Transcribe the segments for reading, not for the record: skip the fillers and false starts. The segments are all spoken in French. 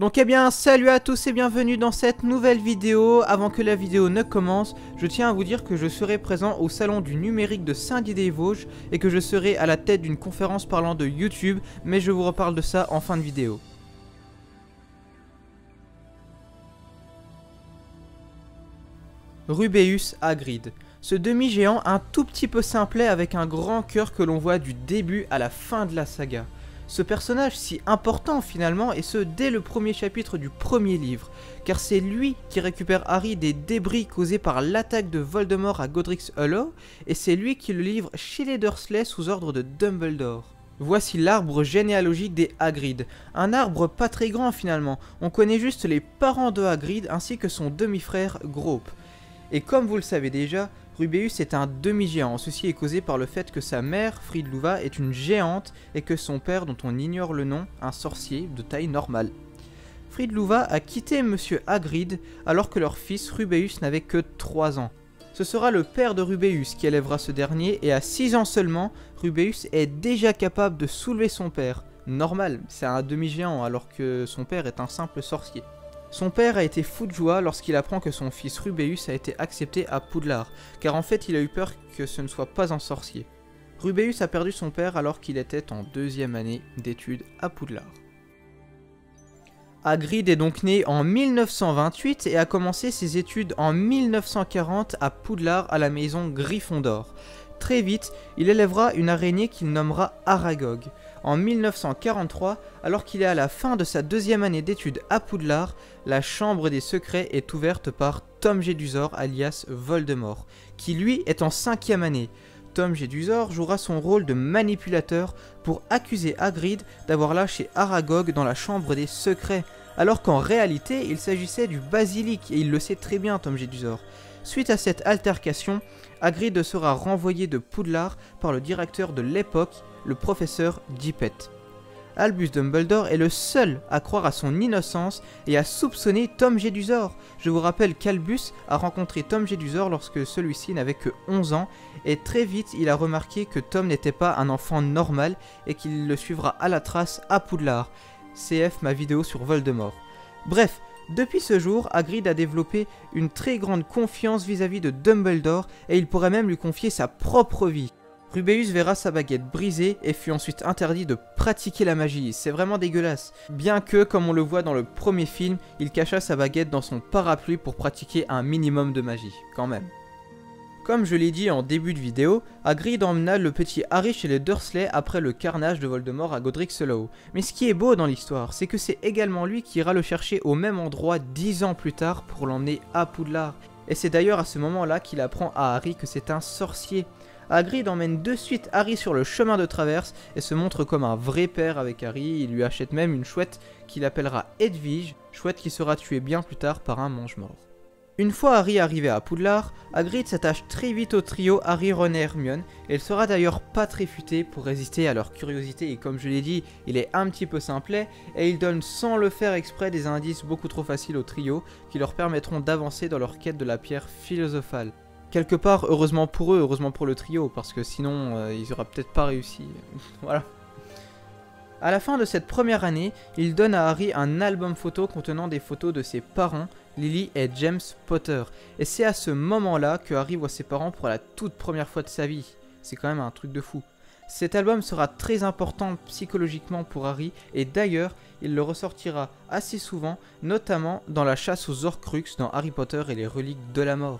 Donc eh bien salut à tous et bienvenue dans cette nouvelle vidéo. Avant que la vidéo ne commence, je tiens à vous dire que je serai présent au salon du numérique de Saint-Dié-des-Vosges et que je serai à la tête d'une conférence parlant de YouTube, mais je vous reparle de ça en fin de vidéo. Rubeus Hagrid. Ce demi-géant un tout petit peu simplet avec un grand cœur que l'on voit du début à la fin de la saga. Ce personnage si important finalement, et ce dès le premier chapitre du premier livre, car c'est lui qui récupère Harry des débris causés par l'attaque de Voldemort à Godric's Hollow, et c'est lui qui le livre chez les Dursley sous ordre de Dumbledore. Voici l'arbre généalogique des Hagrid, un arbre pas très grand finalement, on connaît juste les parents de Hagrid ainsi que son demi-frère Grope. Et comme vous le savez déjà, Rubeus est un demi-géant, ceci est causé par le fait que sa mère, Fridluva, est une géante et que son père, dont on ignore le nom, un sorcier de taille normale. Fridluva a quitté Monsieur Hagrid alors que leur fils Rubeus n'avait que 3 ans. Ce sera le père de Rubeus qui élèvera ce dernier et à 6 ans seulement, Rubeus est déjà capable de soulever son père. Normal, c'est un demi-géant alors que son père est un simple sorcier. Son père a été fou de joie lorsqu'il apprend que son fils Rubeus a été accepté à Poudlard, car en fait il a eu peur que ce ne soit pas un sorcier. Rubeus a perdu son père alors qu'il était en 2e année d'études à Poudlard. Hagrid est donc né en 1928 et a commencé ses études en 1940 à Poudlard à la maison Gryffondor. Très vite, il élèvera une araignée qu'il nommera Aragog. En 1943, alors qu'il est à la fin de sa 2e année d'études à Poudlard, la chambre des secrets est ouverte par Tom Jedusor alias Voldemort, qui lui est en 5e année. Tom Jedusor jouera son rôle de manipulateur pour accuser Hagrid d'avoir lâché Aragog dans la chambre des secrets, alors qu'en réalité il s'agissait du basilic et il le sait très bien Tom Jedusor. Suite à cette altercation, Hagrid sera renvoyé de Poudlard par le directeur de l'époque, le professeur Dippet. Albus Dumbledore est le seul à croire à son innocence et à soupçonner Tom Jedusor. Je vous rappelle qu'Albus a rencontré Tom Jedusor lorsque celui-ci n'avait que 11 ans et très vite il a remarqué que Tom n'était pas un enfant normal et qu'il le suivra à la trace à Poudlard. CF ma vidéo sur Voldemort. Bref, depuis ce jour, Hagrid a développé une très grande confiance vis-à-vis de Dumbledore et il pourrait même lui confier sa propre vie. Rubeus verra sa baguette brisée et fut ensuite interdit de pratiquer la magie, c'est vraiment dégueulasse. Bien que, comme on le voit dans le premier film, il cacha sa baguette dans son parapluie pour pratiquer un minimum de magie, quand même. Comme je l'ai dit en début de vidéo, Hagrid emmena le petit Harry chez les Dursley après le carnage de Voldemort à Godric's Hollow. Mais ce qui est beau dans l'histoire, c'est que c'est également lui qui ira le chercher au même endroit 10 ans plus tard pour l'emmener à Poudlard. Et c'est d'ailleurs à ce moment-là qu'il apprend à Harry que c'est un sorcier. Hagrid emmène de suite Harry sur le chemin de traverse et se montre comme un vrai père avec Harry. Il lui achète même une chouette qu'il appellera Hedwige, chouette qui sera tuée bien plus tard par un mange-mort. Une fois Harry arrivé à Poudlard, Hagrid s'attache très vite au trio Harry, Ron et Hermione, et il sera d'ailleurs pas très futé pour résister à leur curiosité, et comme je l'ai dit, il est un petit peu simplet, et il donne sans le faire exprès des indices beaucoup trop faciles au trio, qui leur permettront d'avancer dans leur quête de la pierre philosophale. Quelque part, heureusement pour eux, heureusement pour le trio, parce que sinon, ils auraient peut-être pas réussi. Voilà. À la fin de cette première année, il donne à Harry un album photo contenant des photos de ses parents, Lily et James Potter. Et c'est à ce moment-là que Harry voit ses parents pour la toute première fois de sa vie. C'est quand même un truc de fou. Cet album sera très important psychologiquement pour Harry, et d'ailleurs, il le ressortira assez souvent, notamment dans la chasse aux Horcruxes dans Harry Potter et les reliques de la mort.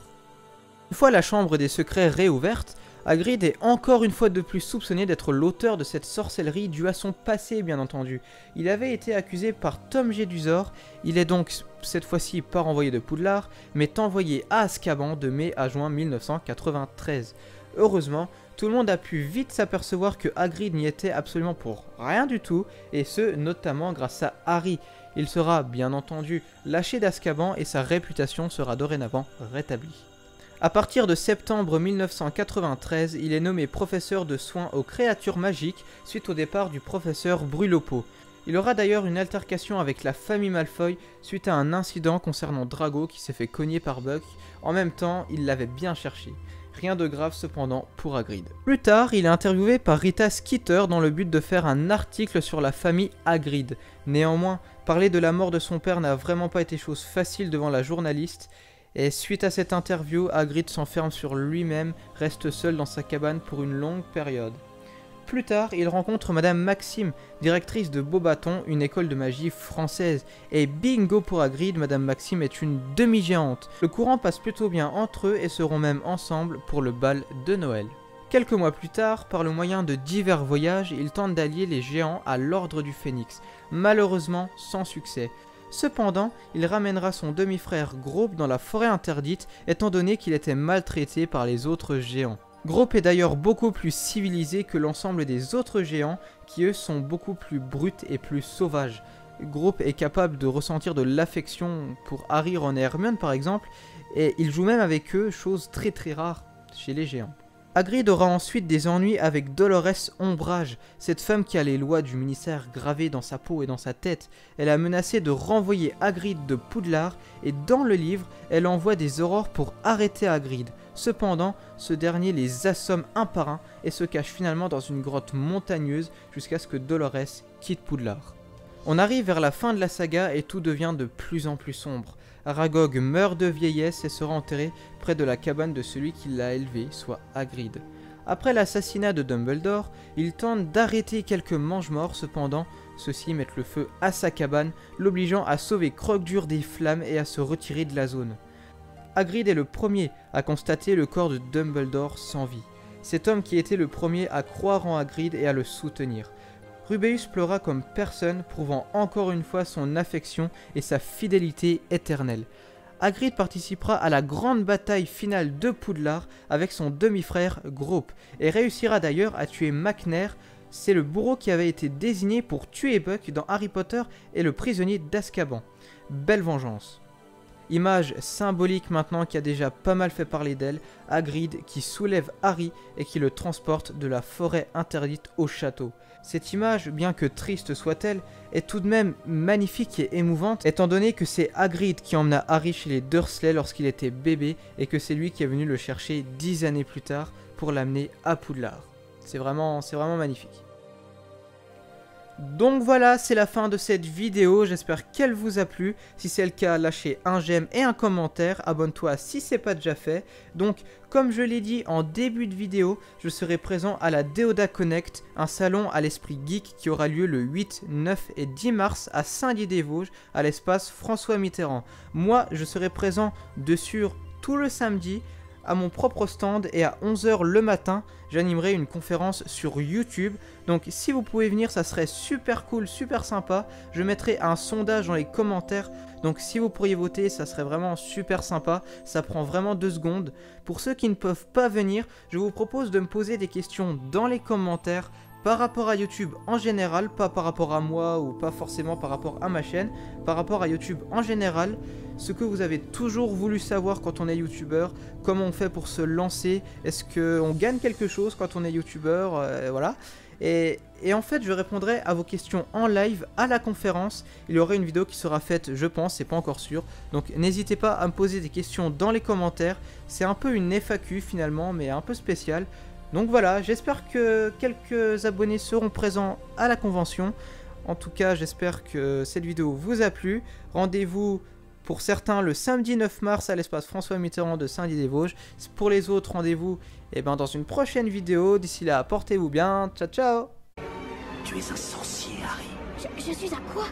Une fois la chambre des secrets réouverte, Hagrid est encore une fois de plus soupçonné d'être l'auteur de cette sorcellerie due à son passé bien entendu. Il avait été accusé par Tom Jedusor, il est donc cette fois-ci pas renvoyé de Poudlard, mais envoyé à Azkaban de mai à juin 1993. Heureusement, tout le monde a pu vite s'apercevoir que Hagrid n'y était absolument pour rien du tout, et ce notamment grâce à Harry. Il sera bien entendu lâché d'Azkaban et sa réputation sera dorénavant rétablie. À partir de septembre 1993, il est nommé professeur de soins aux créatures magiques suite au départ du professeur Brulopo. Il aura d'ailleurs une altercation avec la famille Malfoy suite à un incident concernant Drago qui s'est fait cogner par Buck. En même temps, il l'avait bien cherché. Rien de grave cependant pour Hagrid. Plus tard, il est interviewé par Rita Skeeter dans le but de faire un article sur la famille Hagrid. Néanmoins, Parler de la mort de son père n'a vraiment pas été chose facile devant la journaliste, et suite à cette interview, Hagrid s'enferme sur lui-même, reste seul dans sa cabane pour une longue période. Plus tard, il rencontre Madame Maxime, directrice de Beauxbatons, une école de magie française. Et bingo pour Hagrid, Madame Maxime est une demi-géante. Le courant passe plutôt bien entre eux et seront même ensemble pour le bal de Noël. Quelques mois plus tard, par le moyen de divers voyages, il tente d'allier les géants à l'ordre du Phénix. Malheureusement, sans succès. Cependant, il ramènera son demi-frère Grope dans la forêt interdite, étant donné qu'il était maltraité par les autres géants. Grope est d'ailleurs beaucoup plus civilisé que l'ensemble des autres géants qui eux sont beaucoup plus bruts et plus sauvages. Grope est capable de ressentir de l'affection pour Harry, Ron et Hermione par exemple, et il joue même avec eux, chose très rare chez les géants. Hagrid aura ensuite des ennuis avec Dolores Ombrage, cette femme qui a les lois du ministère gravées dans sa peau et dans sa tête. Elle a menacé de renvoyer Hagrid de Poudlard et dans le livre, elle envoie des aurores pour arrêter Hagrid. Cependant, ce dernier les assomme un par un et se cache finalement dans une grotte montagneuse jusqu'à ce que Dolores quitte Poudlard. On arrive vers la fin de la saga et tout devient de plus en plus sombre. Aragog meurt de vieillesse et sera enterré près de la cabane de celui qui l'a élevé, soit Hagrid. Après l'assassinat de Dumbledore, il tente d'arrêter quelques mange-morts, cependant, ceux-ci mettent le feu à sa cabane, l'obligeant à sauver Croque-Dur des flammes et à se retirer de la zone. Hagrid est le premier à constater le corps de Dumbledore sans vie. Cet homme qui était le premier à croire en Hagrid et à le soutenir. Rubeus pleura comme personne, prouvant encore une fois son affection et sa fidélité éternelle. Hagrid participera à la grande bataille finale de Poudlard avec son demi-frère Grope, et réussira d'ailleurs à tuer McNair, c'est le bourreau qui avait été désigné pour tuer Buck dans Harry Potter et le prisonnier d'Azkaban. Belle vengeance. Image symbolique maintenant qui a déjà pas mal fait parler d'elle, Hagrid qui soulève Harry et qui le transporte de la forêt interdite au château. Cette image, bien que triste soit-elle, est tout de même magnifique et émouvante, étant donné que c'est Hagrid qui emmena Harry chez les Dursley lorsqu'il était bébé et que c'est lui qui est venu le chercher 10 années plus tard pour l'amener à Poudlard. C'est vraiment magnifique. Donc voilà, c'est la fin de cette vidéo, j'espère qu'elle vous a plu. Si c'est le cas, lâchez un j'aime et un commentaire, abonne-toi si c'est pas déjà fait. Donc, comme je l'ai dit en début de vidéo, je serai présent à la Déodat Connect, un salon à l'esprit geek qui aura lieu le 8, 9 et 10 mars à Saint-Dié-des-Vosges, à l'espace François Mitterrand. Moi, je serai présent dessus tout le samedi, à mon propre stand, et à 11 h le matin, j'animerai une conférence sur YouTube. Donc si vous pouvez venir, ça serait super cool, super sympa. Je mettrai un sondage dans les commentaires. Donc si vous pourriez voter, ça serait vraiment super sympa. Ça prend vraiment 2 secondes. Pour ceux qui ne peuvent pas venir, je vous propose de me poser des questions dans les commentaires par rapport à YouTube en général, pas par rapport à moi ou pas forcément par rapport à ma chaîne, par rapport à YouTube en général, ce que vous avez toujours voulu savoir quand on est youtubeur, comment on fait pour se lancer, est-ce qu'on gagne quelque chose quand on est youtubeur, voilà. Et en fait, je répondrai à vos questions en live à la conférence. Il y aura une vidéo qui sera faite, je pense, c'est pas encore sûr. Donc n'hésitez pas à me poser des questions dans les commentaires. C'est un peu une FAQ finalement, mais un peu spéciale. Donc voilà, j'espère que quelques abonnés seront présents à la convention. En tout cas, j'espère que cette vidéo vous a plu. Rendez-vous pour certains le samedi 9 mars à l'espace François Mitterrand de Saint-Dié-des-Vosges. Pour les autres, rendez-vous dans une prochaine vidéo. D'ici là, portez-vous bien. Ciao, ciao. Tu es un sorcier, Harry. Je suis un quoi?